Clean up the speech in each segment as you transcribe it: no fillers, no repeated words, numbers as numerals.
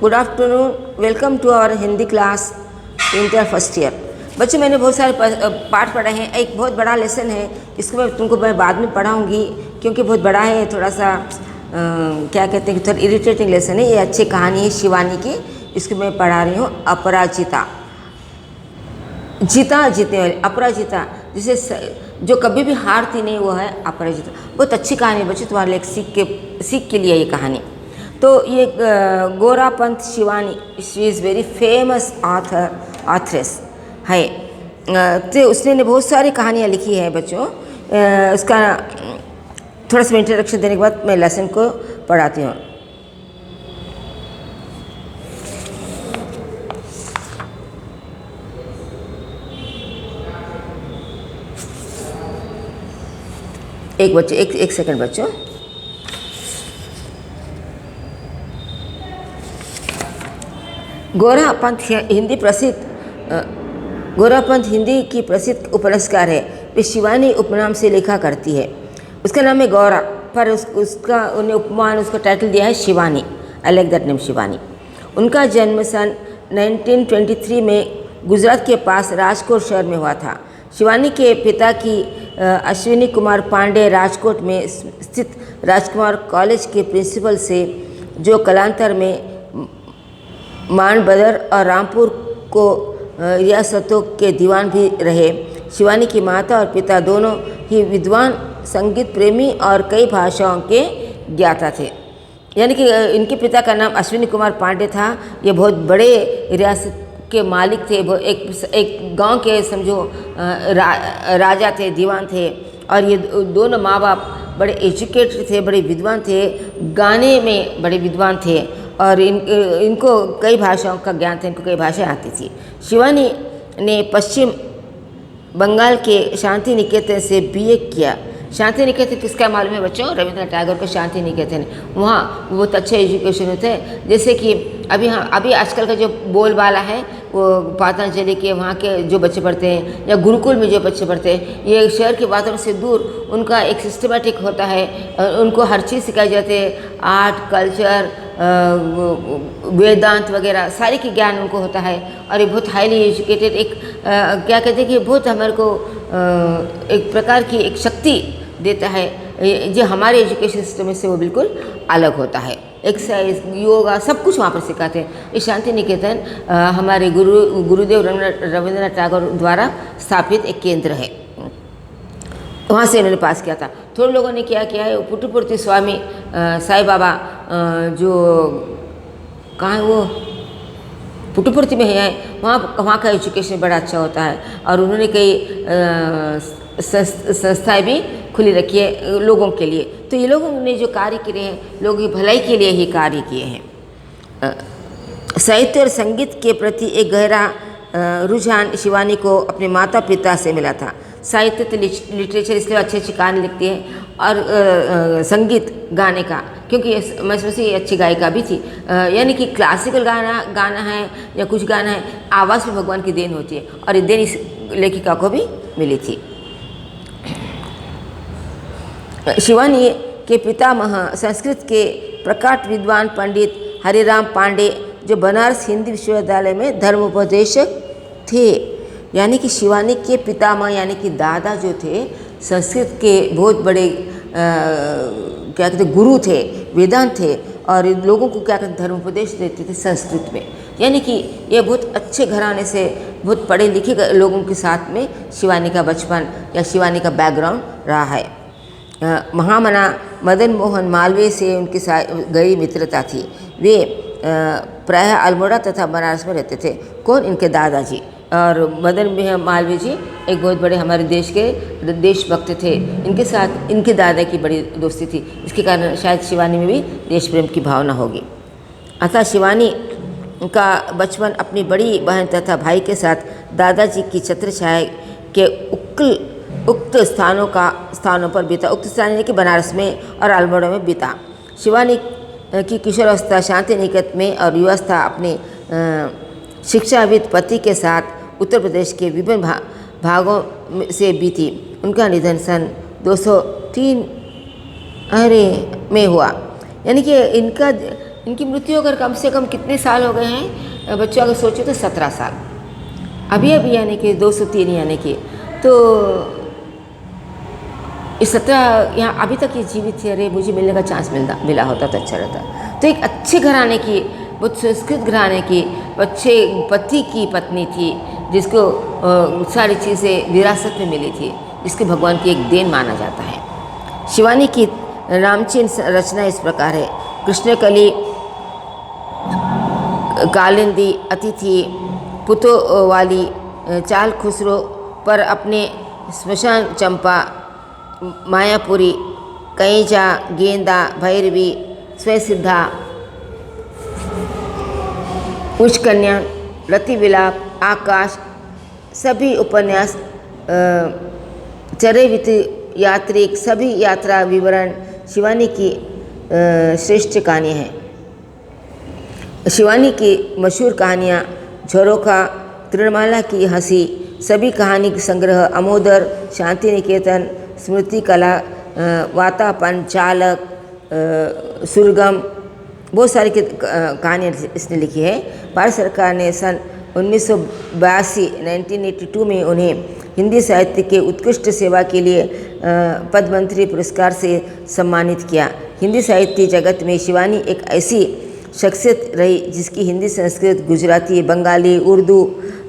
Good afternoon. Welcome to our Hindi class inter first year. बच्चों, मैंने बहुत सारे पाठ पढ़े हैं। एक बहुत बड़ा लेसन है, इसको मैं बाद में पढ़ाऊँगी क्योंकि बहुत बड़ा है, थोड़ा सा क्या कहते हैं कि थोड़ा इरिटेटिंग लेसन है। ये अच्छी कहानी है शिवानी की, इसको मैं पढ़ा रही हूँ। अपराजिता, जीता जीतने वाली, अपराजिता जिसे जो कभी भी हारती नहीं, वो है अपराजिता। बहुत अच्छी कहानी है बच्चों, तुम्हारे लिए सीख के लिए ये कहानी। तो ये Gaura Pant Shivani, she is very famous authoress है। तो उसने बहुत सारी कहानियाँ लिखी है बच्चों। उसका थोड़ा सा इंट्रोडक्शन देने के बाद मैं लेसन को पढ़ाती हूँ। एक सेकंड बच्चों। गोरापंत हिंदी की प्रसिद्ध उपन्यासकार है। वे शिवानी उपनाम से लिखा करती है। उसका नाम है गौरा, पर उसका उन्हें उपमान, उसका टाइटल दिया है Shivani. I like that name, Shivani. उनका जन्म सन 1923 में गुजरात के पास राजकोट शहर में हुआ था। शिवानी के पिता की अश्विनी कुमार पांडे राजकोट में स्थित राजकुमार कॉलेज के प्रिंसिपल से, जो कालांतर में मानबदर और रामपुर को रियासतों के दीवान भी रहे। शिवानी की माता और पिता दोनों ही विद्वान, संगीत प्रेमी और कई भाषाओं के ज्ञाता थे। यानी कि इनके पिता का नाम अश्विनी कुमार पांडे था। ये बहुत बड़े रियासत के मालिक थे। एक गांव के समझो राजा थे, दीवान थे। और ये दोनों माँ बाप बड़े एजुकेटेड थे, बड़े विद्वान थे, गाने में बड़े विद्वान थे। और इनको कई भाषाओं का ज्ञान था, इनको कई भाषाएं आती थी। शिवानी ने पश्चिम बंगाल के शांति निकेतन से बीए किया। शांति निकेतन किसका मालूम है बच्चों? रविंद्रनाथ टैगोर का शांति निकेतन। वहाँ बहुत अच्छे एजुकेशन होते हैं। जैसे कि अभी आजकल का जो बोलबाला है, वो पतंजलि के वहाँ के जो बच्चे पढ़ते हैं, या गुरुकुल में जो बच्चे पढ़ते हैं, ये शहर के वातावरण से दूर उनका एक सिस्टमेटिक होता है। उनको हर चीज़ सिखाई जाती है, आर्ट, कल्चर, वेदांत वगैरह सारी की ज्ञान उनको होता है। और ये बहुत हाईली एजुकेटेड, एक क्या कहते हैं कि बहुत हमारे को एक प्रकार की एक शक्ति देता है, जो हमारे एजुकेशन सिस्टम से वो बिल्कुल अलग होता है। एक्सरसाइज, योगा, सब कुछ वहाँ पर सिखाते हैं। ये शांति निकेतन हमारे गुरुदेव रविंद्रनाथ टैगोर द्वारा स्थापित एक केंद्र है। वहाँ से इन्होंने पास किया था। थोड़े लोगों ने क्या किया है, पुट्टुपुर्ति स्वामी साईं बाबा, जो कहाँ है वो, पुट्टुपुर्ति में है, वहाँ का एजुकेशन बड़ा अच्छा होता है। और उन्होंने कई संस्थाएं भी खुली रखी है लोगों के लिए। तो ये लोगों ने जो कार्य किए हैं, लोगों की भलाई के लिए ही कार्य किए हैं। साहित्य और संगीत के प्रति एक गहरा रुझान शिवानी को अपने माता पिता से मिला था। साहित्य तो लिटरेचर, इसलिए अच्छी अच्छी कहानी लिखती है। और संगीत गाने का, क्योंकि मैं समझती अच्छी गायिका भी थी। यानी कि क्लासिकल गाना है या कुछ गाना है, आवाज़ में भगवान की देन होती है। और ये देन इस लेखिका को भी मिली थी। शिवानी के पितामह संस्कृत के प्रकाट विद्वान पंडित हरिराम पांडे, जो बनारस हिंदी विश्वविद्यालय में धर्मोपदेशक थे। यानी कि शिवानी के पितामह यानी कि दादा जो थे, संस्कृत के बहुत बड़े क्या कहते गुरु थे, वेदांत थे। और लोगों को क्या कहते धर्मोपदेश देते थे संस्कृत में। यानी कि ये बहुत अच्छे घराने से, बहुत पढ़े लिखे लोगों के साथ में शिवानी का बचपन या शिवानी का बैकग्राउंड रहा है। महामना मदन मोहन मालवीय से उनकी गहरी मित्रता थी। वे प्रायः अल्मोड़ा तथा बनारस में रहते थे। कौन? इनके दादाजी। और मदन मालवीय जी एक बहुत बड़े हमारे देश के देशभक्त थे। इनके साथ इनके दादा की बड़ी दोस्ती थी, इसके कारण शायद शिवानी में भी देश प्रेम की भावना होगी। अतः शिवानी का बचपन अपनी बड़ी बहन तथा भाई के साथ दादाजी की छत्रछाया के उक्त स्थानों पर बीता। उक्त स्थान यानी कि बनारस में और अल्मोड़ा में बीता। शिवानी की किशोरावस्था शांति निकेतन में और युवावस्था अपने शिक्षाविद पति के साथ उत्तर प्रदेश के विभिन्न भागों से बीती। उनका निधन सन 203 में हुआ। यानी कि इनका इनकी मृत्यु अगर कम से कम कितने साल हो गए हैं बच्चों, अगर सोचो तो 17 साल अभी यानी कि 203 यानी कि, तो इस 17 यहाँ अभी तक ये जीवित थे। अरे मुझे मिलने का चांस मिला होता तो अच्छा रहता। तो एक अच्छे घराने की, बहुत संस्कृत घराने की, अच्छे पति की पत्नी थी जिसको सारी चीज़ें विरासत में मिली थी, जिसके भगवान की एक देन माना जाता है। शिवानी की रामचीन रचना इस प्रकार है। कृष्णकली, कालिंदी, अतिथि, पुतो वाली, चाल खुसरो पर अपने स्मशान चंपा, मायापुरी, कैजा, गेंदा, भैरवी, स्वयंसिद्धा, उच्चकन्या, रतिविलाप, आकाश, सभी उपन्यास, चरैवित यात्रिक, सभी यात्रा विवरण शिवानी की श्रेष्ठ कहानी है। शिवानी की मशहूर कहानियाँ झरोखा, तृणमाला की हंसी, सभी कहानी संग्रह, अमोदर, शांति निकेतन, स्मृति कला, वाता पंचालक, सुरगम, बहुत सारी कहानियाँ इसने लिखी है। भारत सरकार ने सन 1982 में उन्हें हिंदी साहित्य के उत्कृष्ट सेवा के लिए पद्मश्री पुरस्कार से सम्मानित किया। हिंदी साहित्य जगत में शिवानी एक ऐसी शख्सियत रही जिसकी हिंदी, संस्कृत, गुजराती, बंगाली, उर्दू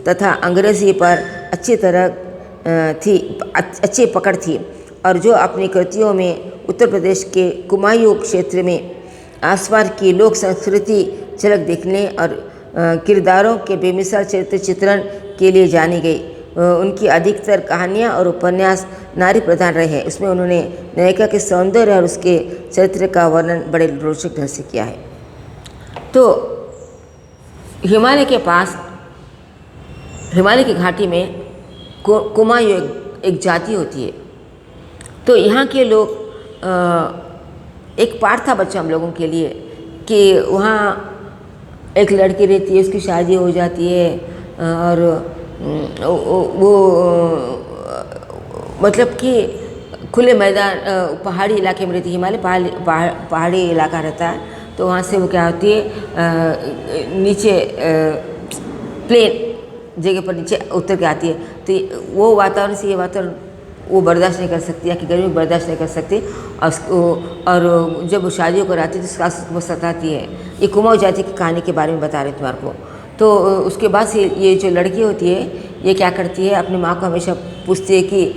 तथा अंग्रेज़ी पर अच्छी पकड़ थी, और जो अपनी कृतियों में उत्तर प्रदेश के कुमायूं क्षेत्र में आसपास की लोक संस्कृति झलक देखने और किरदारों के बेमिसाल चरित्र चित्रण के लिए जानी गई। उनकी अधिकतर कहानियाँ और उपन्यास नारी प्रधान रहे हैं। उसमें उन्होंने नायिका के सौंदर्य और उसके चरित्र का वर्णन बड़े रोचक ढंग से किया है। तो हिमालय के पास, हिमालय की घाटी में कुमायूं एक जाति होती है। तो यहाँ के लोग, एक पाठ था बच्चा हम लोगों के लिए कि वहाँ एक लड़की रहती है, उसकी शादी हो जाती है और वो मतलब कि खुले मैदान, पहाड़ी इलाके में रहती है। हिमालय पहाड़ी इलाका रहता है, तो वहाँ से वो क्या होती है, नीचे प्लेन जगह पर नीचे उतर के आती है। तो वो वातावरण से ये वातावरण वो बर्दाश्त नहीं कर सकती, या कि गर्मी बर्दाश्त नहीं कर सकती, और जब वो शादियों को आती है तो सास वो सताती है। ये कुमाऊं जाति की कहानी के बारे में बता रहे तुम्हारे को। तो उसके बाद से ये जो लड़की होती है, ये क्या करती है, अपनी माँ को हमेशा पूछती है कि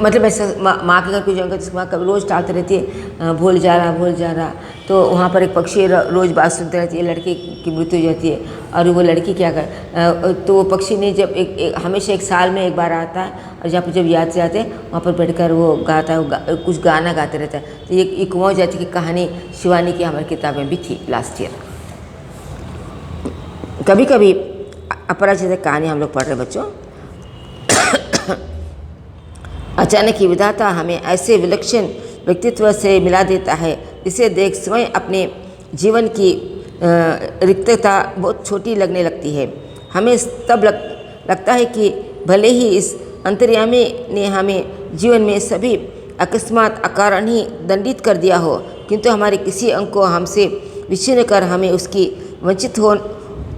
मतलब ऐसा माँ के घर कोई जाऊँगा तो माँ कभी रोज़ टालते रहती है, भूल जा रहा। तो वहाँ पर एक पक्षी रोज़ बात सुनते रहती है, लड़की की मृत्यु हो जाती है, और वो लड़की क्या कर, तो वो पक्षी ने जब हमेशा एक साल में एक बार आता है, और जहाँ पर जब याद से आते हैं वहाँ पर बैठकर वो गाता है, कुछ गाना गाते रहता है। तो ये कुमाऊं जाति की कहानी शिवानी की हमारी किताब में भी थी लास्ट ईयर। कभी कभी अपराजित कहानी हम लोग पढ़ रहे बच्चों। अचानक ही विधाता हमें ऐसे विलक्षण व्यक्तित्व से मिला देता है जिसे देख स्वयं अपने जीवन की रिक्तता बहुत छोटी लगने लगती है। हमें तब लगता है कि भले ही इस अंतर्यामी ने हमें जीवन में सभी अकस्मात अकारण ही दंडित कर दिया हो, किंतु हमारे किसी अंग को हमसे विच्छिन्न कर हमें उसकी वंचित हो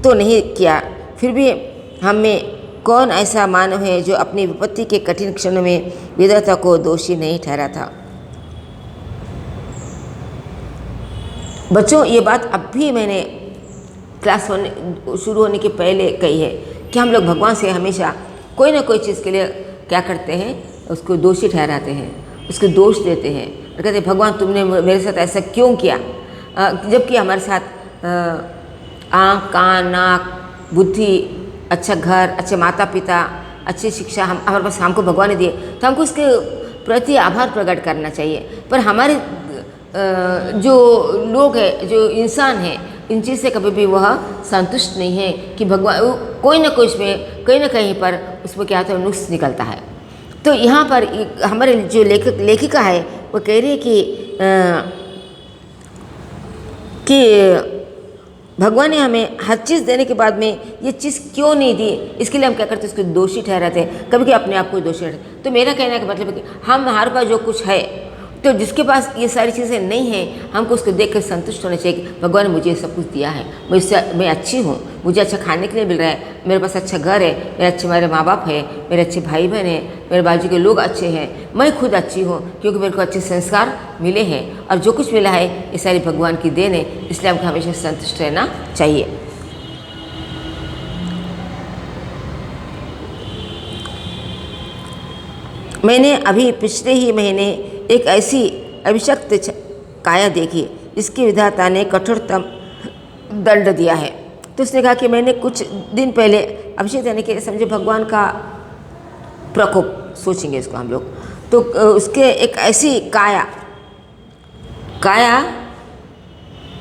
तो नहीं किया। फिर भी हम में कौन ऐसा मानव है जो अपनी विपत्ति के कठिन क्षण में विधाता को दोषी नहीं ठहरा था। बच्चों, ये बात अब भी मैंने क्लास शुरू होने के पहले कही है कि हम लोग भगवान से हमेशा कोई ना कोई चीज़ के लिए क्या करते हैं, उसको दोषी ठहराते हैं, उसको दोष देते हैं और कहते हैं भगवान तुमने मेरे साथ ऐसा क्यों किया, जबकि हमारे साथ आँख, कान, नाक, बुद्धि, अच्छा घर, अच्छे माता पिता, अच्छी शिक्षा हमारे पास हमको भगवान ने दिए, तो हमको उसके प्रति आभार प्रकट करना चाहिए। पर हमारे जो लोग हैं, जो इंसान हैं, इन चीज़ से कभी भी वह संतुष्ट नहीं है कि भगवान कोई ना कोई उसमें कहीं ना कहीं पर उसमें क्या होता है, नुक्स निकलता है। तो यहाँ पर हमारे जो लेखिका है वो कह रही है कि भगवान ने हमें हर चीज़ देने के बाद में ये चीज़ क्यों नहीं दी, इसके लिए हम क्या करते हैं, उसको दोषी ठहराते हैं, कभी कभी अपने आप को दोषी ठहराते। तो मेरा कहने का मतलब है कि हम हमारे पास जो कुछ है, तो जिसके पास ये सारी चीज़ें नहीं हैं, हमको उसको देख कर संतुष्ट होना चाहिए कि भगवान ने मुझे ये सब कुछ दिया है, मैं अच्छी हूँ, मुझे अच्छा खाने के लिए मिल रहा है, मेरे पास अच्छा घर है, मेरे माँ बाप है, मेरे अच्छे भाई बहन हैं, मेरे बाजू के लोग अच्छे हैं, मैं खुद अच्छी हूँ क्योंकि मेरे को अच्छे संस्कार मिले हैं, और जो कुछ मिला है ये सारी भगवान की देन है, इसलिए हमको हमेशा संतुष्ट रहना चाहिए। मैंने अभी पिछले ही महीने एक ऐसी अभिशक्त काया देखी जिसकी विधाता ने कठोरतम दंड दिया है। तो उसने कहा कि मैंने कुछ दिन पहले, अभिषेक यानी कि समझे भगवान का प्रकोप सोचेंगे इसको हम लोग, तो उसके एक ऐसी काया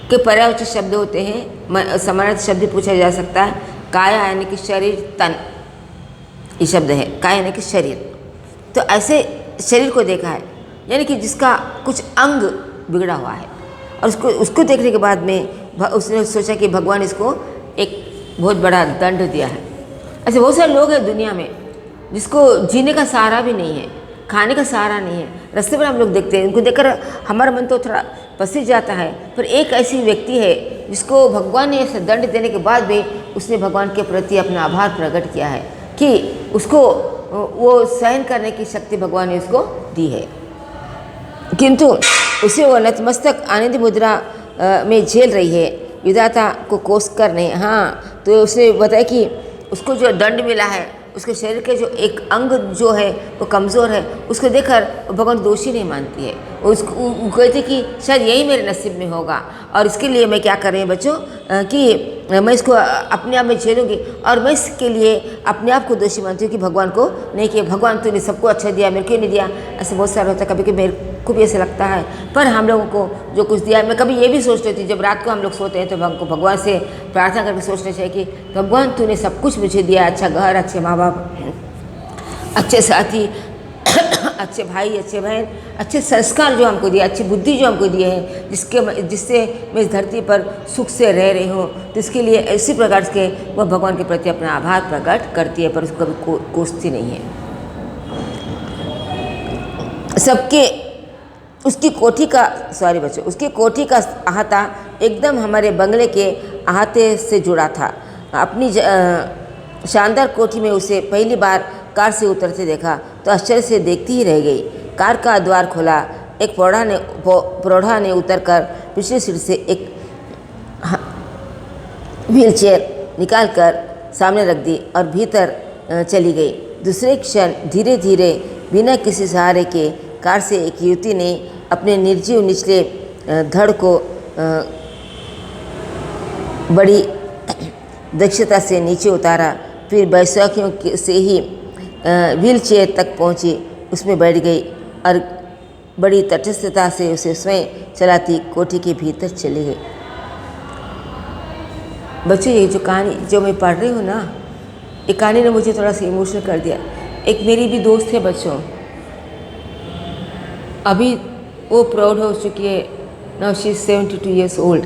के पर्यायवाची शब्द होते हैं, समानार्थी शब्द पूछा जा सकता है। काया यानी कि शरीर, तन, ये शब्द है। काया यानी कि शरीर, तो ऐसे शरीर को देखा है यानी कि जिसका कुछ अंग बिगड़ा हुआ है, और उसको देखने के बाद में उसने सोचा कि भगवान इसको एक बहुत बड़ा दंड दिया है। ऐसे बहुत सारे लोग हैं दुनिया में जिसको जीने का सहारा भी नहीं है, खाने का सहारा नहीं है, रास्ते पर हम लोग देखते हैं, उनको देखकर हमारा मन तो थोड़ा पसीज जाता है। पर एक ऐसी व्यक्ति है जिसको भगवान ने ऐसे दंड देने के बाद भी उसने भगवान के प्रति अपना आभार प्रकट किया है कि उसको वो सहन करने की शक्ति भगवान ने उसको दी है, किंतु उसे वो नतमस्तक आनंद मुद्रा में झेल रही है, विधाता को कोस कर नहीं। हाँ, तो उसने बताया कि उसको जो दंड मिला है, उसके शरीर के जो एक अंग जो है वो कमज़ोर है, उसको देखकर भगवान दोषी नहीं मानती है। उसको कहती कि शायद यही मेरे नसीब में होगा, और इसके लिए मैं क्या कर रही हूँ बच्चों कि मैं इसको अपने आप में झेलूँगी, और मैं इसके लिए अपने आप को दोषी मानती हूँ कि भगवान को नहीं, कि भगवान तूने सबको अच्छा दिया, मेरे क्यों नहीं दिया। ऐसे बहुत सारा होता है, कभी कभी मेरे को भी ऐसे लगता है। पर हम लोगों को जो कुछ दिया, मैं कभी ये भी सोच रही थी, जब रात को हम लोग सोते हैं तो हमको भगवान से प्रार्थना करके सोचना चाहिए कि भगवान तूने सब कुछ मुझे दिया, अच्छा घर, अच्छे माँ बाप, अच्छे साथी, अच्छे भाई, अच्छे बहन, अच्छे संस्कार जो हमको दिया, अच्छी बुद्धि जो हमको दिए हैं, जिससे मैं इस धरती पर सुख से रह रही हूँ, तो इसके लिए इसी प्रकार से वह भगवान के प्रति अपना आभार प्रकट करती है, पर उसको कभी कोसती नहीं है। सबके उसकी कोठी का अहाता एकदम हमारे बंगले के अहाते से जुड़ा था। अपनी शानदार कोठी में उसे पहली बार कार से उतरते देखा तो आश्चर्य से देखती ही रह गई। कार का द्वार खोला, एक प्रौढ़ा ने उतरकर पिछली सीट से एक व्हील चेयर निकालकर सामने रख दी और भीतर चली गई। दूसरे क्षण धीरे धीरे बिना किसी सहारे के कार से एक युवती ने अपने निर्जीव निचले धड़ को बड़ी दक्षता से नीचे उतारा, फिर बैसाखियों से ही व्हील चेयर तक पहुंची, उसमें बैठ गई और बड़ी तटस्थता से उसे स्वयं चलाती कोठी के भीतर चली गई। बच्चों, ये जो कहानी जो मैं पढ़ रही हूँ ना, ये कहानी ने मुझे थोड़ा सा इमोशनल कर दिया। एक मेरी भी दोस्त है बच्चों, अभी वो प्रौढ़ हो चुकी है, now she is 72 years old.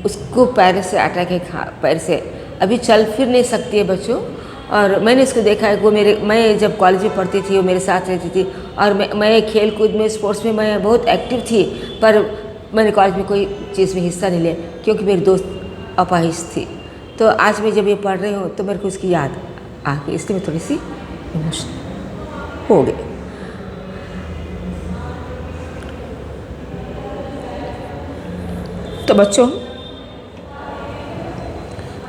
उसको पैर से अटैक है, पैर से अभी चल फिर नहीं सकती है बच्चों। और मैंने इसको देखा है, वो मैं जब कॉलेज में पढ़ती थी वो मेरे साथ रहती थी, और मैं खेल कूद में, स्पोर्ट्स में मैं बहुत एक्टिव थी, पर मैंने कॉलेज में कोई चीज़ में हिस्सा नहीं लिया क्योंकि मेरी दोस्त अपाहिज थी। तो आज मैं जब ये पढ़ रही हूँ तो मेरे को उसकी याद आ गई, इसलिए मैं थोड़ी सी इमोशनल हो गई। तो बच्चों,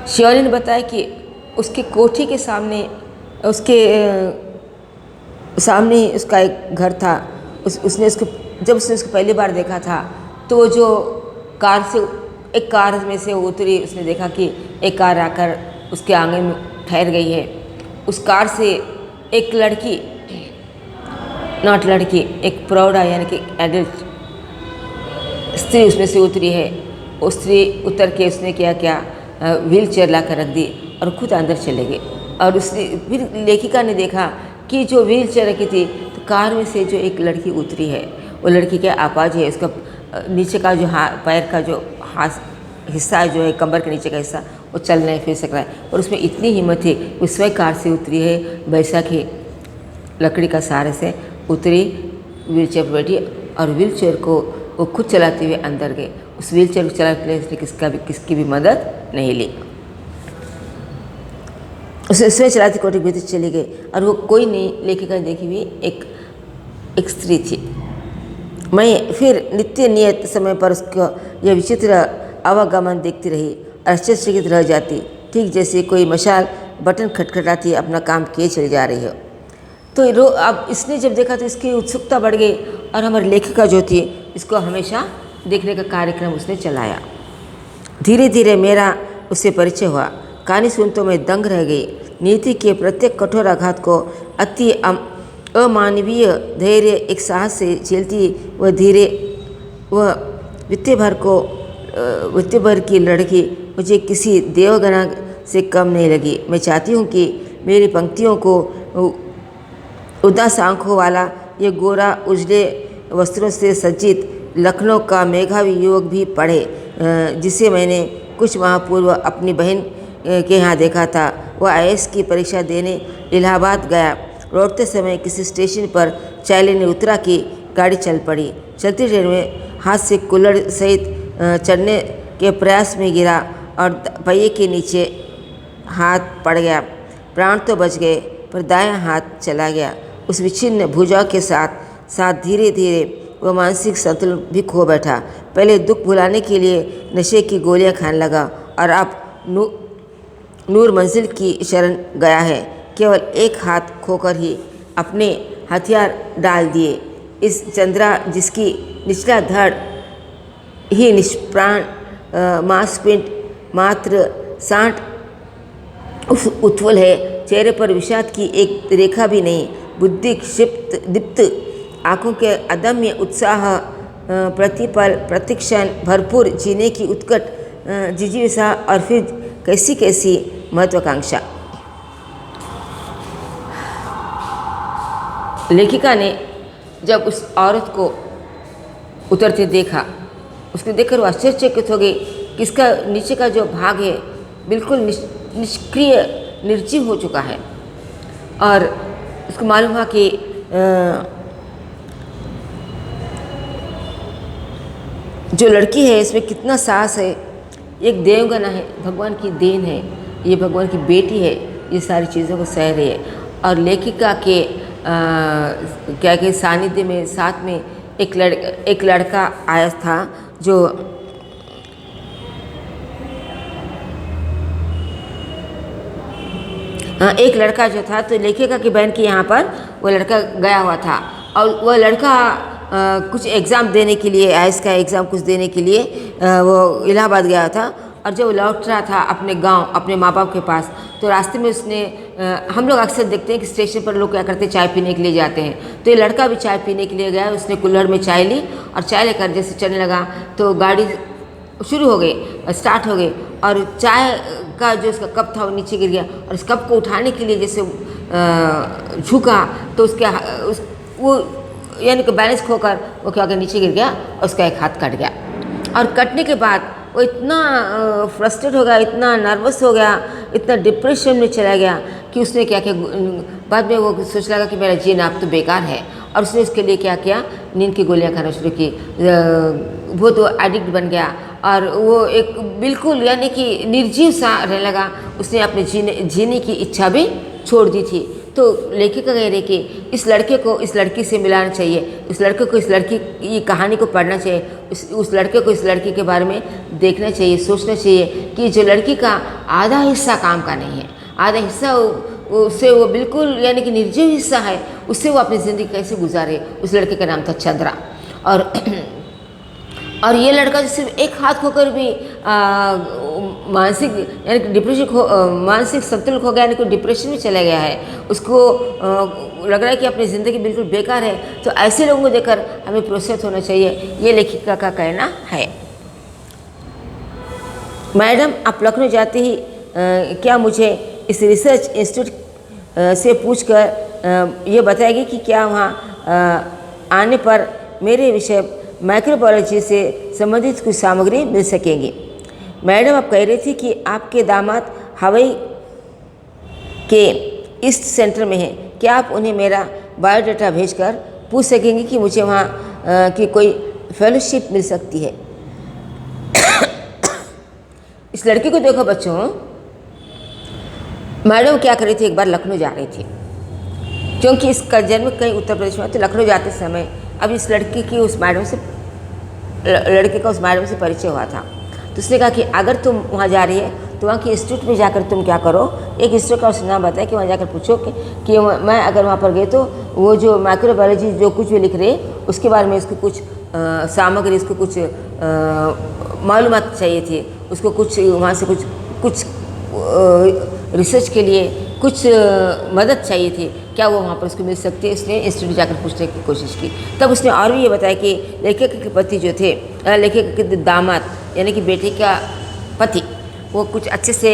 शिवानी ने बताया कि उसके कोठी के सामने उसका एक घर था। उसने उसको जब उसने उसको पहली बार देखा था तो वो जो एक कार में से उतरी, उसने देखा कि एक कार आकर उसके आंगन में ठहर गई है। उस कार से एक लड़की, एक प्रौढ़ा यानी कि एडल्ट स्त्री उसमें से उतरी है। उस स्त्री उतर के उसने क्या व्हील चेयर ला कर रख दी और खुद अंदर चले गए। और उसने फिर लेखिका ने देखा कि जो व्हील चेयर रखी थी तो कार में से जो एक लड़की उतरी है, वो लड़की क्या अपाहिज है, उसका नीचे का जो पैर का जो हिस्सा जो है, कमर के नीचे का हिस्सा, वो चल नहीं फिर सक रहा है, और उसमें इतनी हिम्मत है वो स्वयं कार से उतरी है, बैसाखी लकड़ी का सहारे से उतरी, व्हीलचेयर पर बैठी और व्हीलचेयर को वो खुद चलाते हुए अंदर गए। उस व्हीलचेयर को चलाने के लिए उसने किसकी भी मदद नहीं ली। उसे स्वयं चलाती कोठरी भीतर चली गई और वो कोई नहीं लेखिका देखी हुई एक स्त्री थी। मैं फिर नित्य नियत समय पर उसका यह विचित्र आवागमन देखती रही, आश्चर्यचकित रह जाती, ठीक जैसे कोई मशाल बटन खटखटाती अपना काम किए चली जा रही हो। तो अब इसने जब देखा तो इसकी उत्सुकता बढ़ गई और हमारी लेखिका जो थी इसको हमेशा देखने का कार्यक्रम उसने चलाया। धीरे धीरे मेरा उससे परिचय हुआ। कहानी सुन तो मैं दंग रह गई। नीति के प्रत्येक कठोर आघात को अति अमानवीय धैर्य एक साहस से झेलती वह वित्तीय भर की लड़की मुझे किसी देवगना से कम नहीं लगी। मैं चाहती हूँ कि मेरी पंक्तियों को उदास आंखों वाला ये गोरा उजले वस्त्रों से सज्जित लखनऊ का मेघावी युवक भी पढ़े, जिसे मैंने कुछ माह पूर्व अपनी बहन के यहाँ देखा था। वह IAS की परीक्षा देने इलाहाबाद गया। लौटते समय किसी स्टेशन पर चाय लेने उतरा कि गाड़ी चल पड़ी। चलती ट्रेन में हाथ से कुल्हड़ सहित चढ़ने के प्रयास में गिरा और पहिए के नीचे हाथ पड़ गया। प्राण तो बच गए पर दायां हाथ चला गया। उस विच्छिन्न भुजा के साथ धीरे धीरे वह मानसिक संतुलन भी खो बैठा। पहले दुख भुलाने के लिए नशे की गोलियां खाने लगा और अब नूर मंजिल की शरण गया है। केवल एक हाथ खोकर ही अपने हथियार डाल दिए। इस चंद्रा जिसकी निचला धड़ ही निष्प्राण मांसपिंड मात्र 60 उत्वल है। चेहरे पर विषाद की एक रेखा भी नहीं। बुद्धि क्षिप्त दीप्त, आँखों के अदम्य उत्साह, प्रतिपल प्रतिक्षण भरपूर जीने की उत्कट जिज्ञासा और फिर कैसी कैसी महत्वाकांक्षा। लेखिका ने जब उस औरत को उतरते देखा, उसको देखकर वो आश्चर्यचकित हो गई कि इसका नीचे का जो भाग है बिल्कुल निष्क्रिय निर्जीव हो चुका है। और उसको मालूम हुआ कि जो लड़की है इसमें कितना साहस है। एक देवगना है, भगवान की देन है, ये भगवान की बेटी है, ये सारी चीज़ों को सह रही है। और लेखिका के क्या के सानिध्य में साथ में एक लड़का आया था जो एक लड़का जो था, तो लेखिका की बहन के यहाँ पर वो लड़का गया हुआ था और वह लड़का कुछ एग्ज़ाम देने के लिए, IAS का एग्ज़ाम कुछ देने के लिए वो इलाहाबाद गया था। और जब वो लौट रहा था अपने गांव, अपने माँ बाप के पास, तो रास्ते में उसने हम लोग अक्सर देखते हैं कि स्टेशन पर लोग क्या करते हैं, चाय पीने के लिए जाते हैं। तो ये लड़का भी चाय पीने के लिए गया। उसने कुल्हड़ में चाय ली और चाय लेकर जैसे चलने लगा तो गाड़ी शुरू हो गई, स्टार्ट हो गई और चाय का जो उसका कप था वो नीचे गिर गया। और उस कप को उठाने के लिए जैसे झुका तो वो यानी कि बैलेंस खोकर वो क्या नीचे गिर गया, उसका एक हाथ कट गया। और कटने के बाद वो इतना फ्रस्ट्रेट हो गया, इतना नर्वस हो गया, इतना डिप्रेशन में चला गया कि उसने क्या किया, बाद में वो सोच लगा कि मेरा जीना अब तो बेकार है। और उसने उसके लिए क्या किया, नींद की गोलियां खाना शुरू की। बहुत वो एडिक्ट बन गया और वो एक बिल्कुल यानी कि निर्जीव सा रहने लगा। उसने अपने जीने की इच्छा भी छोड़ दी थी। तो लेखिका कह रही कि इस लड़के को इस लड़की से मिलाना चाहिए, इस लड़के को इस लड़की की कहानी को पढ़ना चाहिए, उस लड़के को इस लड़की के बारे में देखना चाहिए, सोचना चाहिए कि जो लड़की का आधा हिस्सा काम का नहीं है, आधा हिस्सा उससे वो बिल्कुल यानी कि निर्जीव हिस्सा है, उससे वो अपनी ज़िंदगी कैसे गुजारे। उस लड़के का नाम था चंद्रा। और ये लड़का जो सिर्फ एक हाथ खोकर भी मानसिक यानी कि मानसिक संतुलन खो गया, यानी कि डिप्रेशन में चला गया है। उसको लग रहा है कि अपनी ज़िंदगी बिल्कुल बेकार है। तो ऐसे लोगों को देखकर हमें प्रोत्साहित होना चाहिए, ये लेखिका का कहना है। मैडम, आप लखनऊ जाते ही क्या मुझे इस रिसर्च इंस्टीट्यूट से पूछकर ये बताएगी कि क्या वहाँ आने पर मेरे विषय माइक्रोबायोलॉजी से संबंधित कुछ सामग्री मिल सकेगी। मैडम आप कह रही थी कि आपके दामाद हवाई के ईस्ट सेंटर में हैं, क्या आप उन्हें मेरा बायोडाटा भेजकर पूछ सकेंगे कि मुझे वहाँ की कोई फेलोशिप मिल सकती है? इस लड़की को देखो बच्चों, मैडम क्या कर रही थी, एक बार लखनऊ जा रही थी, क्योंकि इसका जन्म कहीं उत्तर प्रदेश में, तो लखनऊ जाते समय अब इस लड़की की उस मैडम से, लड़के का उस मैडम से परिचय हुआ था। तो उसने कहा कि अगर तुम वहाँ जा रही है तो वहाँ के इंस्टीट्यूट में जाकर तुम क्या करो, एक इंस्टीट्यूट का उसने नाम बताया कि वहाँ जाकर पूछो कि मैं अगर वहाँ पर गई तो वो जो माइक्रोबायोलॉजी जो कुछ भी लिख रहे उसके बारे में उसको कुछ सामग्री, उसको कुछ मालूमात चाहिए थी, उसको कुछ वहाँ से कुछ रिसर्च के लिए कुछ मदद चाहिए थी, क्या वो वहाँ पर उसको मिल सकती है? इसने इंस्टीट्यूट जाकर पूछने की कोशिश की। तब उसने और भी ये बताया कि लेखक के पति जो थे, लेखक के दामाद यानी कि बेटे का पति, वो कुछ अच्छे से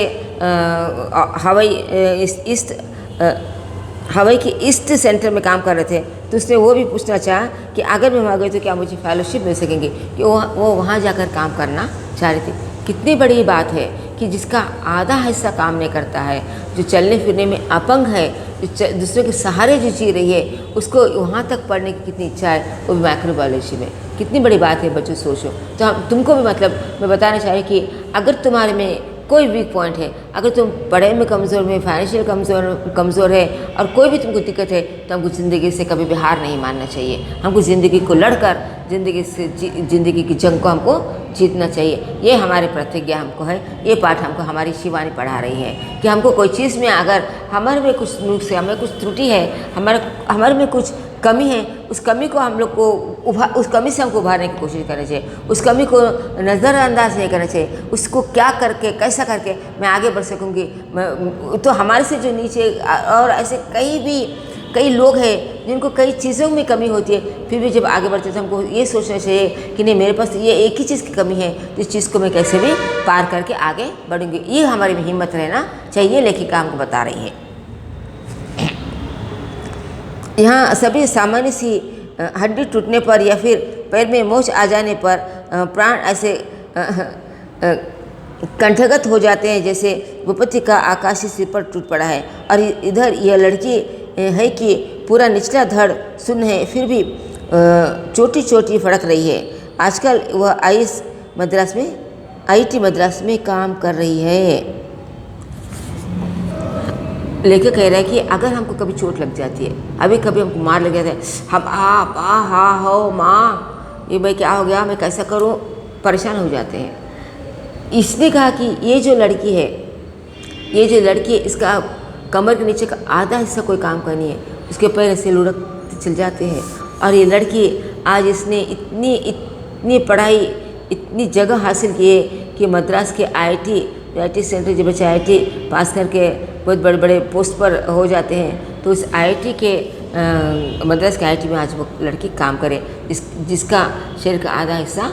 हवाई के ईस्ट सेंटर में काम कर रहे थे। तो उसने वो भी पूछना चाहा कि अगर मैं वहाँ गई तो क्या मुझे फेलोशिप मिल सकेंगी, कि वो वहाँ जाकर काम करना चाह रही थी। कितनी बड़ी बात है कि जिसका आधा हिस्सा काम नहीं करता है, जो चलने फिरने में अपंग है, जो दूसरे के सहारे जो जी रही है, उसको वहाँ तक पढ़ने की कितनी इच्छा है, वो माइक्रोबायोलॉजी में। कितनी बड़ी बात है बच्चों, सोचो। तो तुमको भी मतलब मैं बताना चाह रही कि अगर तुम्हारे में कोई वीक पॉइंट है, अगर तुम पढ़ाई में कमज़ोर में, फाइनेंशियल कमज़ोर है और कोई भी तुमको दिक्कत है, तो हमको ज़िंदगी से कभी भी हार नहीं मानना चाहिए। हमको ज़िंदगी को लड़कर ज़िंदगी की जंग को हमको जीतना चाहिए। ये हमारी प्रतिज्ञा हमको है, ये पाठ हमको हमारी शिवानी पढ़ा रही है कि हमको कोई चीज़ में अगर हमारे में कुछ नुक्स है, हमें कुछ त्रुटि है, हमारे में कुछ कमी है, उस कमी को हम लोग को उस कमी से हमको उभारने की कोशिश करनी चाहिए। उस कमी को नज़रअंदाज नहीं करना चाहिए। उसको क्या करके, कैसा करके मैं आगे बढ़ सकूँगी। तो हमारे से जो नीचे और ऐसे कई लोग हैं जिनको कई चीज़ों में कमी होती है, फिर भी जब आगे बढ़ते तो हमको ये सोचना चाहिए कि नहीं, मेरे पास ये एक ही चीज़ की कमी है, तो इस चीज़ को मैं कैसे भी पार करके आगे बढ़ूँगी। ये हमारी में हिम्मत रहना चाहिए, लेखिका हमको बता रही है। यहाँ सभी सामान्य सी हड्डी टूटने पर या फिर पैर में मोच आ जाने पर प्राण ऐसे कंठगत हो जाते हैं जैसे भूपति का आकाशीय सिर पर टूट पड़ा है। और इधर यह लड़की है कि पूरा निचला धड़ सुन्न है, फिर भी चोटी चोटी फड़क रही है। आजकल वह IIT मद्रास में काम कर रही है। लेखक कह रहा है कि अगर हमको कभी चोट लग जाती है, अभी कभी हमको मार लग जाता है, हम हा हो माँ, ये भाई क्या हो गया, मैं कैसा करूँ, परेशान हो जाते हैं। इसने कहा कि ये जो लड़की है, इसका कमर के नीचे का आधा हिस्सा कोई काम का नहीं है, उसके पैर ऐसे लुढ़कते चल जाते हैं। और ये लड़की आज इसने इतनी पढ़ाई, इतनी जगह हासिल की है कि मद्रास के IIT सेंटर, जब बच्चे IIT पास करके बहुत बड़े बड़े पोस्ट पर हो जाते हैं, तो उस IIT के मद्रास के IIT में आज वो लड़की काम करे, जिसका शरीर का आधा हिस्सा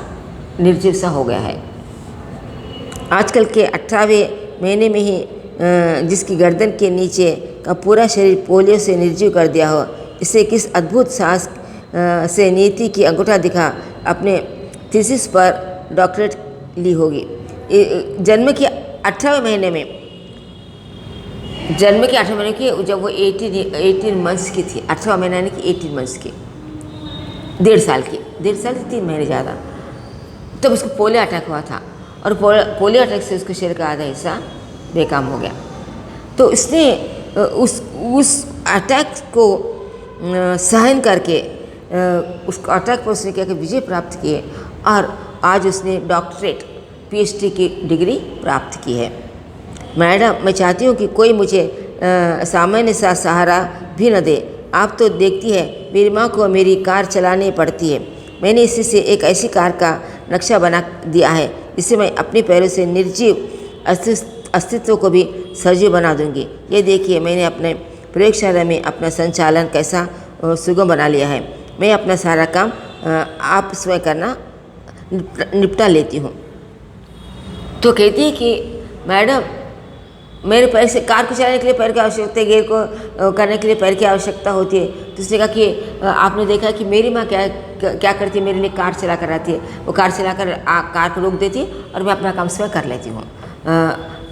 निर्जीव सा हो गया है। आजकल के 18वें महीने में ही जिसकी गर्दन के नीचे का पूरा शरीर पोलियो से निर्जीव कर दिया हो, इससे किस अद्भुत साहस से नीति की अंगूठा दिखा अपने थीसिस पर डॉक्टरेट ली होगी। जन्म के 18वें महीने की, जब वो 18 मंथ्स की थी, 18वां महीना यानी कि 18 मंथ्स की, 1.5 साल की, 1.5 साल से 3 महीने ज़्यादा, तब उसको पोलियो अटैक हुआ था। और पोलियो अटैक से उसके शरीर का आधा हिस्सा बेकाम हो गया। तो इसने उस अटैक को सहन करके उस अटैक पर उसने क्या विजय प्राप्त की है, और आज उसने डॉक्टरेट PhD की डिग्री प्राप्त की है। मैडम, मैं चाहती हूँ कि कोई मुझे सामान्य सा सहारा भी न दे। आप तो देखती है मेरी माँ को मेरी कार चलानी पड़ती है। मैंने इसी से एक ऐसी कार का नक्शा बना दिया है जिससे मैं अपने पैरों से निर्जीव अस्तित्व को भी सजीव बना दूंगी। ये देखिए, मैंने अपने प्रयोगशाला में अपना संचालन कैसा सुगम बना लिया है। मैं अपना सारा काम आप स्वयं करना निपटा लेती हूँ। तो कहती है कि मैडम, मेरे पैर से कार को चलाने के लिए पैर की आवश्यकता है, गियर को करने के लिए पैर की आवश्यकता होती है। तो उसने कहा कि आपने देखा कि मेरी माँ क्या करती है, मेरे लिए कार चला कर आती है। वो कार चला कर कार को रोक देती है और मैं अपना काम स्वयं कर लेती हूँ।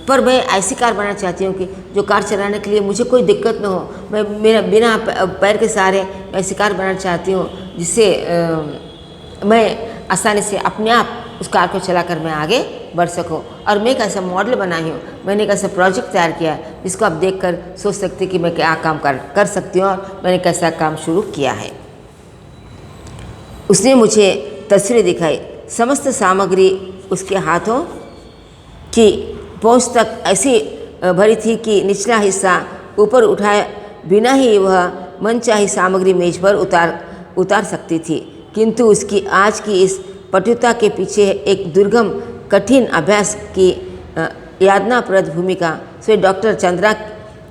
पर मैं ऐसी कार बनाना चाहती हूँ कि जो कार चलाने के लिए मुझे कोई दिक्कत न हो। मैं मेरा बिना पैर के सहारे मैं ऐसी कार बनाना चाहती हूँ जिससे मैं आसानी से अपने आप उस कार को चलाकर मैं आगे बढ़ सकूं। और मैं एक ऐसा मॉडल बनाई हूँ, मैंने एक ऐसा प्रोजेक्ट तैयार किया है जिसको आप देखकर सोच सकते कि मैं क्या काम कर सकती हूँ और मैंने कैसा काम शुरू किया है। उसने मुझे तस्वीरें दिखाई। समस्त सामग्री उसके हाथों की पहुँच तक ऐसी भरी थी कि निचला हिस्सा ऊपर उठाए बिना ही वह मनचाही सामग्री मेज पर उतार सकती थी। किंतु उसकी आज की इस पटुता के पीछे एक दुर्गम कठिन अभ्यास की यातनाप्रद भूमिका से डॉक्टर चंद्रा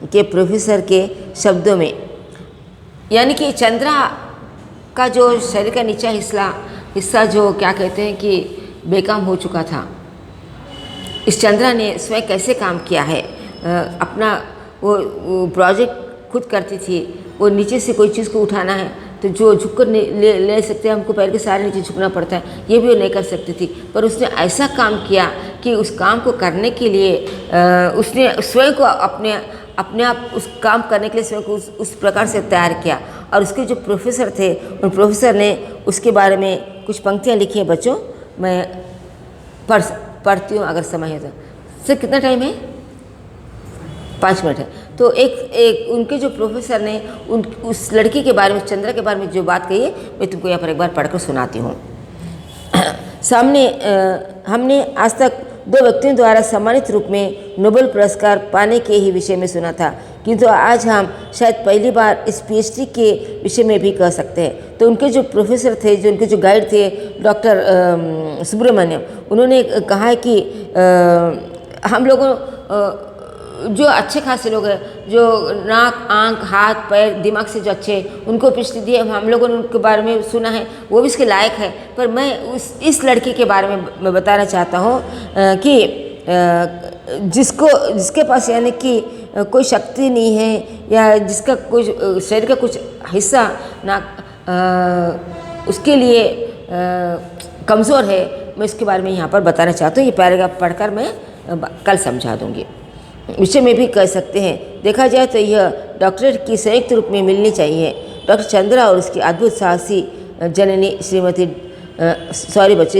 के प्रोफेसर के शब्दों में, यानी कि चंद्रा का जो शरीर का नीचा हिस्सा जो क्या कहते हैं कि बेकाम हो चुका था, इस चंद्रा ने स्वयं कैसे काम किया है। अपना वो प्रोजेक्ट खुद करती थी। वो नीचे से कोई चीज़ को उठाना है तो जो झुककर ले सकते हैं, हमको पैर के सारे नीचे झुकना पड़ता है, ये भी वो नहीं कर सकती थी। पर उसने ऐसा काम किया कि उस काम को करने के लिए उसने स्वयं को अपने आप उस काम करने के लिए स्वयं को उस प्रकार से तैयार किया। और उसके जो प्रोफेसर थे, उन प्रोफेसर ने उसके बारे में कुछ पंक्तियाँ लिखी हैं। बच्चों, मैं पढ़ती हूँ अगर समय है तो। सर कितना टाइम है? 5 मिनट है। तो एक उनके जो प्रोफेसर ने उस लड़की के बारे में, चंद्रा के बारे में जो बात कही है, मैं तुमको यहाँ पर एक बार पढ़कर सुनाती हूँ। हमने आज तक 2 व्यक्तियों द्वारा सम्मानित रूप में नोबेल पुरस्कार पाने के ही विषय में सुना था, किंतु आज हम शायद पहली बार इस पीएचडी के विषय में भी कह सकते हैं। तो उनके जो प्रोफेसर थे, जो उनके जो गाइड थे, डॉक्टर सुब्रमण्यम, उन्होंने कहा है कि हम लोगों जो अच्छे खासे लोग हैं, जो नाक, आँख, हाथ, पैर, दिमाग से जो अच्छे, उनको पीएचडी दी है, हम लोगों ने उनके बारे में सुना है, वो भी इसके लायक है। पर मैं इस लड़की के बारे में मैं बताना चाहता हूँ कि जिसके पास यानी कि कोई शक्ति नहीं है, या जिसका कुछ शरीर का कुछ हिस्सा ना उसके लिए कमज़ोर है, मैं इसके बारे में यहाँ पर बताना चाहता हूँ। ये पैराग्राफ पढ़कर मैं कल समझा दूँगी। विषय में भी कह सकते हैं। देखा जाए तो यह डॉक्टरेट की संयुक्त रूप में मिलनी चाहिए। डॉक्टर चंद्रा और उसकी अद्भुत साहसी जननी श्रीमती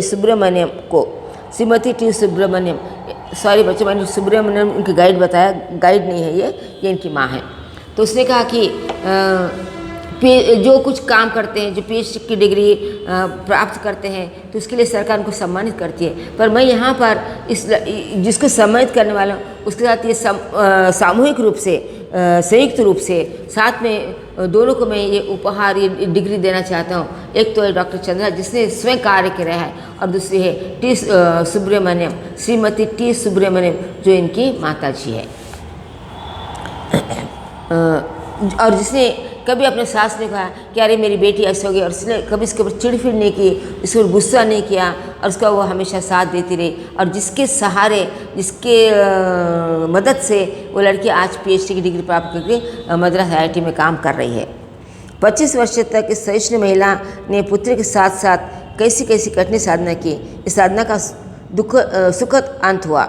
सुब्रमण्यम को, श्रीमती टी सुब्रमण्यम, मैंने सुब्रमण्यम उनकी गाइड बताया, गाइड नहीं है ये इनकी माँ है। तो उसने कहा कि जो कुछ काम करते हैं, जो पीएचडी की डिग्री प्राप्त करते हैं, तो उसके लिए सरकार उनको सम्मानित करती है। पर मैं यहाँ पर जिसको सम्मानित करने वाला हूँ, उसके साथ ये सामूहिक रूप से, संयुक्त रूप से, साथ में दोनों को मैं ये उपहार, ये डिग्री देना चाहता हूँ। एक तो है डॉक्टर चंद्रा, जिसने स्वयं कार्य किया है, और दूसरी है टी सुब्रमण्यम, श्रीमती टी सुब्रमण्यम, जो इनकी माता जी है, और जिसने कभी अपने सास ने कहा कि अरे मेरी बेटी ऐसे हो गई, और इसने कभी इसके ऊपर चिड़फिड़ नहीं की, इसके ऊपर गुस्सा नहीं किया, और उसका वो हमेशा साथ देती रही। और जिसके सहारे, जिसके मदद से वो लड़की आज पीएचडी की डिग्री प्राप्त करके मद्रास IIT में काम कर रही है। 25 वर्ष तक इस सहिष्णु महिला ने पुत्र के साथ साथ कैसी कैसी कठिन साधना की। इस साधना का सुखद अंत हुआ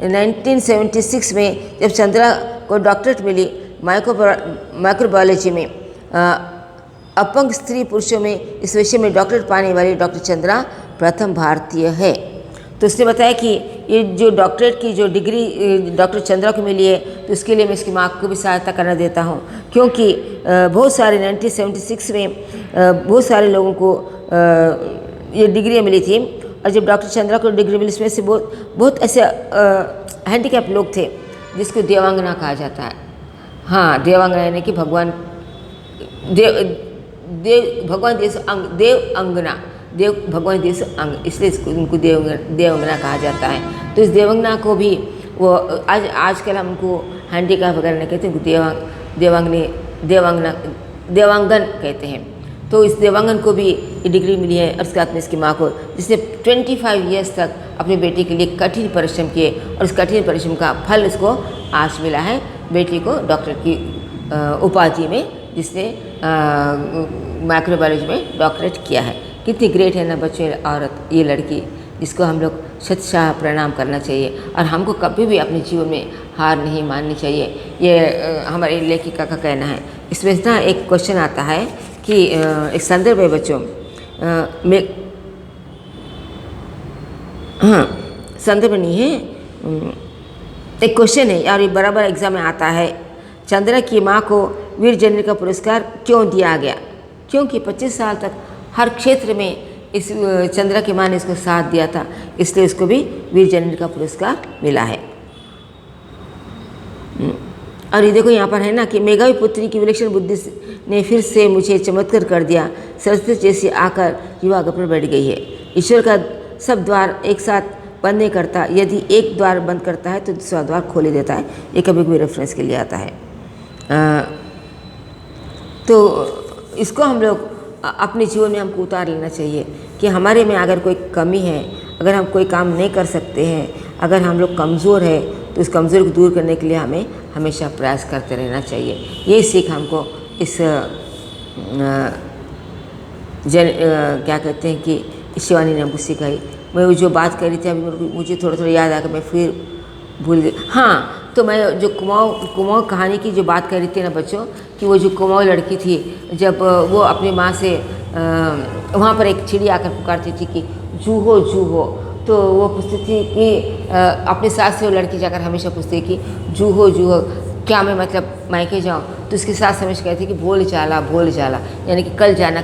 1976 में, जब चंद्रा को डॉक्टरेट मिली माइक्रोबायोलॉजी में। अपंग स्त्री पुरुषों में इस विषय में डॉक्टरेट पाने वाली डॉक्टर चंद्रा प्रथम भारतीय है। तो उसने बताया कि ये जो डॉक्टरेट की जो डिग्री डॉक्टर चंद्रा को मिली है, तो उसके लिए मैं इसकी माँ को भी सहायता करना देता हूँ, क्योंकि बहुत सारे 1976 में बहुत सारे लोगों को ये डिग्रियाँ मिली थी। और जब डॉक्टर चंद्रा को डिग्री मिली, इसमें से बहुत ऐसे हैंडीकैप लोग थे जिसको देवांगना कहा जाता है। हाँ, देवांगना यानी कि भगवान भगवान देश अंग, इसलिए उनको देवांगना कहा जाता है। तो इस देवांगना को भी वो आजकल हम उनको हैंडीकैप वगैरह नहीं कहते, उनको देवांगन कहते हैं। तो इस देवांगन को भी ये डिग्री मिली है, और उसके बाद में इसकी माँ को, जिसने 25 ईयर्स तक अपनी बेटी के लिए कठिन परिश्रम किए, और उस कठिन परिश्रम का फल उसको आज मिला है, बेटी को डॉक्टर की उपाधि में, जिसने माइक्रोबायोलॉजी में डॉक्टरेट किया है। कितनी ग्रेट है ना बच्चों, औरत, ये लड़की, जिसको हम लोग शतशाह प्रणाम करना चाहिए, और हमको कभी भी अपने जीवन में हार नहीं माननी चाहिए। ये हमारे लेखिका का कहना है। इसमें ना एक क्वेश्चन आता है कि एक संदर्भ है बच्चों, हाँ संदर्भ नहीं है, एक क्वेश्चन है और ये बराबर एग्जाम में आता है। चंद्रा की माँ को वीर जननी का पुरस्कार क्यों दिया गया? क्योंकि 25 साल तक हर क्षेत्र में इस चंद्रा की माँ ने इसको साथ दिया था, इसलिए उसको भी वीर जननी का पुरस्कार मिला है। और ये देखो यहाँ पर है ना कि मेघावी पुत्री की विलक्षण बुद्धि ने फिर से मुझे चमत्कार कर दिया, सरस्वती जैसी आकर युवा आगे पर बैठ गई है। ईश्वर का सब द्वार एक साथ बंद नहीं करता, यदि एक द्वार बंद करता है तो दूसरा द्वार खोले देता है। ये कभी भी रेफरेंस के लिए आता है। तो इसको हम लोग अपने जीवन में हमको उतार लेना चाहिए कि हमारे में अगर कोई कमी है, अगर हम कोई काम नहीं कर सकते हैं, अगर हम लोग कमज़ोर है, तो उस कमज़ोरी को दूर करने के लिए हमें हमेशा प्रयास करते रहना चाहिए। ये सीख हमको इस क्या कहते हैं कि शिवानी ने हमको सिखाई। मैं वो जो बात कर रही थी अभी मुझे थोड़ा थोड़ा याद आकर मैं फिर भूल गई। हाँ, तो मैं जो कुमाऊँ कहानी की जो बात कर रही थी ना बच्चों, कि वो जो कुमाऊँ लड़की थी, जब वो अपनी माँ से वहाँ पर एक चिड़िया आकर पुकारती थी कि जूहो जूहो, तो वो पूछती थी कि अपने सास से वो लड़की जाकर हमेशा पूछती है कि जूहो जूहो, क्या मैं मतलब मायके जाऊँ? तो उसकी सास हमेशा कहती कि भूल जाला, यानी कि कल जाना,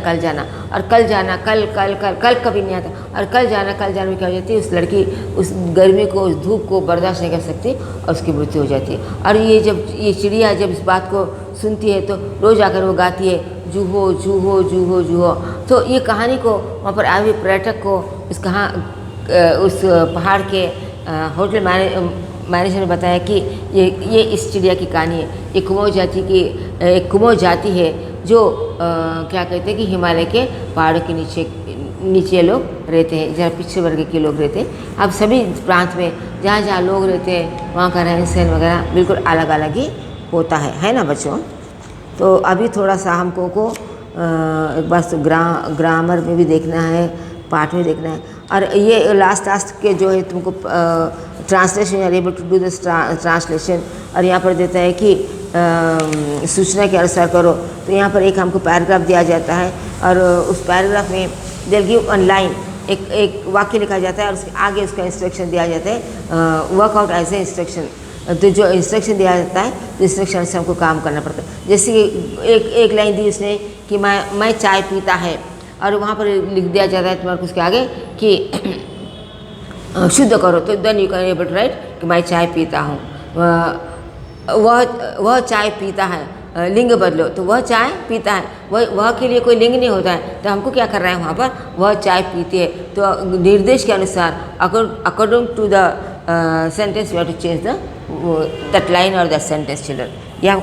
और कल जाना, कल कभी नहीं आता, और कल जाना में क्या हो जाती है, उस लड़की उस गर्मी को, उस धूप को बर्दाश्त नहीं कर सकती और उसकी मृत्यु हो जाती है। और ये जब ये चिड़िया जब इस बात को सुनती है तो रोज़ आकर वो गाती है जूहो जूहो जूहो जूहो। तो ये कहानी को वहाँ पर आए हुए पर्यटक को उस पहाड़ के होटल मैनेजर ने बताया कि ये इस चिड़िया की कहानी है। ये कुमाऊँ जाति है जो क्या कहते हैं कि हिमालय के पहाड़ों के नीचे लोग रहते हैं, जहाँ पिछड़े वर्ग के लोग रहते हैं। अब सभी प्रांत में जहाँ जहाँ लोग रहते हैं वहाँ का रहन सहन वगैरह बिल्कुल अलग अलग ही होता है ना बच्चों। तो अभी थोड़ा सा हमको एक बार तो ग्रामर में भी देखना है, पाठ में देखना है। और ये लास्ट के जो है तुमको translation are able to do this translation, और यहाँ पर देता है कि सूचना के अनुसार करो। तो यहाँ पर एक हमको पैराग्राफ दिया जाता है, और उस पैराग्राफ में दे गिव वन लाइन, एक वाक्य लिखा जाता है और उसके आगे उसका इंस्ट्रक्शन दिया जाता है, work out as a instruction. तो जो इंस्ट्रक्शन दिया जाता है तो इंस्ट्रक्शन से हमको काम करना पड़ता है। जैसे कि एक लाइन दी उसने कि मैं चाय पीता है, और वहाँ पर लिख दिया जाता है तुम्हारे उसके आगे कि शुद्ध करो, तो then you can able to write कि मैं चाय पीता हूँ। वह चाय पीता है, लिंग बदलो, तो वह चाय पीता है, वह के लिए कोई लिंग नहीं होता है। तो हमको क्या कर रहा है वहाँ पर, वह चाय पीती है। तो निर्देश के अनुसार according to the sentence we have to change that line और द सेंटेंस चिल्ड्रन। यह